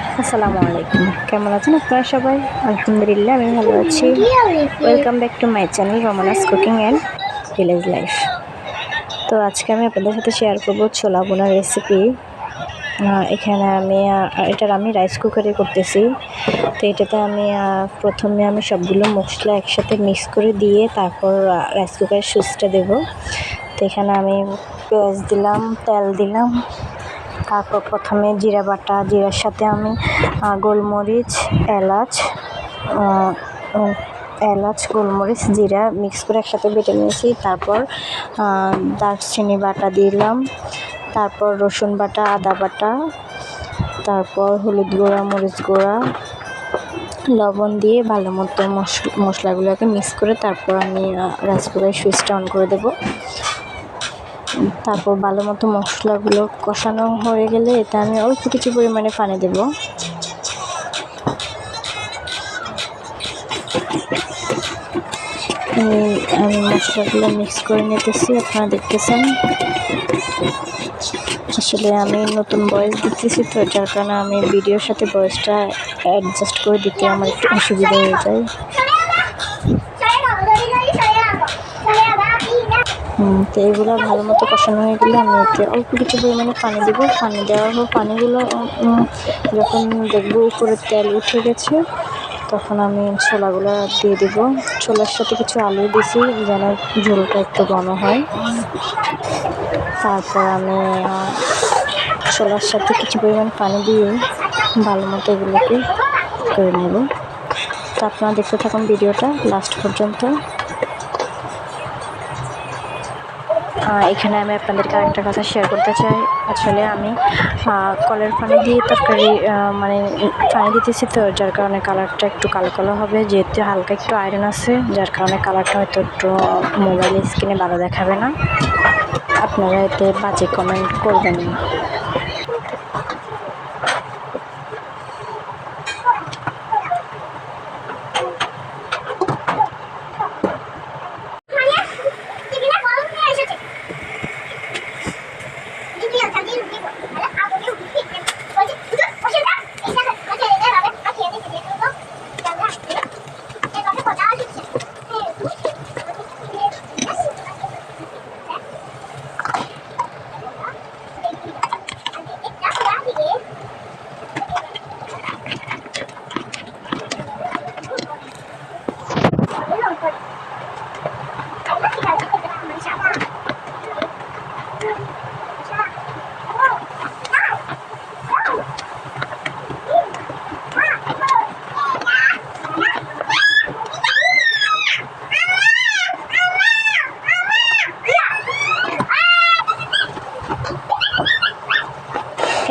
আসসালামু আলাইকুম, কেমন আছেন আপনারা সবাই? আলহামদুলিল্লাহ আমি ভালো আছি। Welcome back to my channel Romana's cooking and village life. তো আজকে আমি আপনাদের সাথে শেয়ার করব ছোলা বোনার রেসিপি। এখানে আমি রাইস কুকারে করতেছি। তো এটাতে প্রথমে আমি সবগুলো মশলা একসাথে মিক্স করে দিয়ে তারপর রাইস কুকারের সুইচটা দেব। তো এখানে আমি পেঁয়াজ দিলাম, তেল দিলাম, তারপর প্রথমে জিরা বাটা, জিরার সাথে আমি গোলমরিচ, এলাচ, গোলমরিচ, জিরা মিক্স করে একসাথে বেটে নিয়েছি। তারপর দারচিনি বাটা দিলাম, তারপর রসুন বাটা, আদা বাটা, তারপর হলুদ গুঁড়া, মরিচ গুঁড়া, লবণ দিয়ে ভালো মতো মশলাগুলোকে মিক্স করে তারপর আমি রাইস কুকারের সুইচটা অন করে দেবো। তারপর ভালো মতো মশলাগুলো কষানো হয়ে গেলে এতে আমি অল্প কিছু পরিমাণে পানি দেব। আমি মশলাগুলো মিক্স করে নিতেছি, আপনারা দেখতেছেন। আসলে আমি নতুন ভয়েস দিতেছি, তো যার কারণে আমি ভিডিওর সাথে ভয়েসটা অ্যাডজাস্ট করে দিতে আমার একটু অসুবিধা হয়ে যায়। তো এগুলো ভালো মতো কষানো হয়ে গেলে আমি এতে অল্প কিছু পরিমাণে পানি দেবো। পানি দেওয়ার পর পানিগুলো যখন দেখবো উপরে তেল উঠে গেছে, তখন আমি ছোলাগুলো দিয়ে দেবো। ছোলার সাথে কিছু আলু দিছি যেন ঝোলটা একটু ঘন হয়। তারপর আমি ছোলার সাথে কিছু পরিমাণ পানি দিয়ে ভালো মতো এগুলোকে করে নেব। তো আপনারা দেখতে থাকুন ভিডিওটা লাস্ট পর্যন্ত। এখানে আমি আপনাদেরকে আরেকটা কথা শেয়ার করতে চাই। আসলে আমি কলের পানি দিয়ে তরকারি পানি দিতেছি, তো যার কারণে কালারটা একটু কালো কালো হবে। যেহেতু হালকা একটু আয়রন আছে, যার কারণে কালারটা হয়তো একটু মোবাইলের স্ক্রিনে ভালো দেখাবে না। আপনারা এতে বাজে কমেন্ট করবেন না।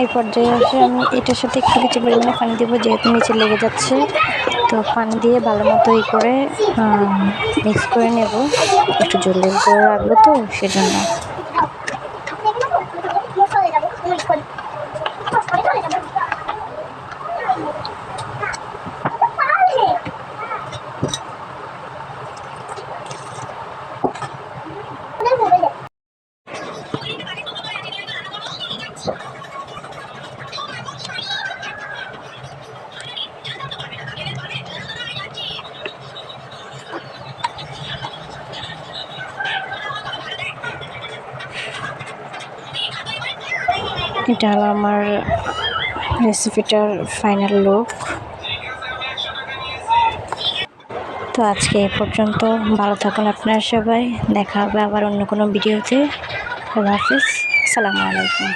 এই পর্যায়ে এসে আমি এটার সাথে একটু কিছু পরিমাণে পানি দেবো, যেহেতু নিচে লেগে যাচ্ছে। তো পানি দিয়ে ভালো মতো করে মিক্স করে নেব। একটু জল করে রাখবো, তো সেজন্য। এটা হলো আমার রেসিপিটার ফাইনাল লুক। তো আজকে এই পর্যন্ত। ভালো থাকুন আপনারা সবাই। দেখা হবে আবার অন্য কোনো ভিডিওতে। আল্লাহ হাফিজ, আসসালামু আলাইকুম।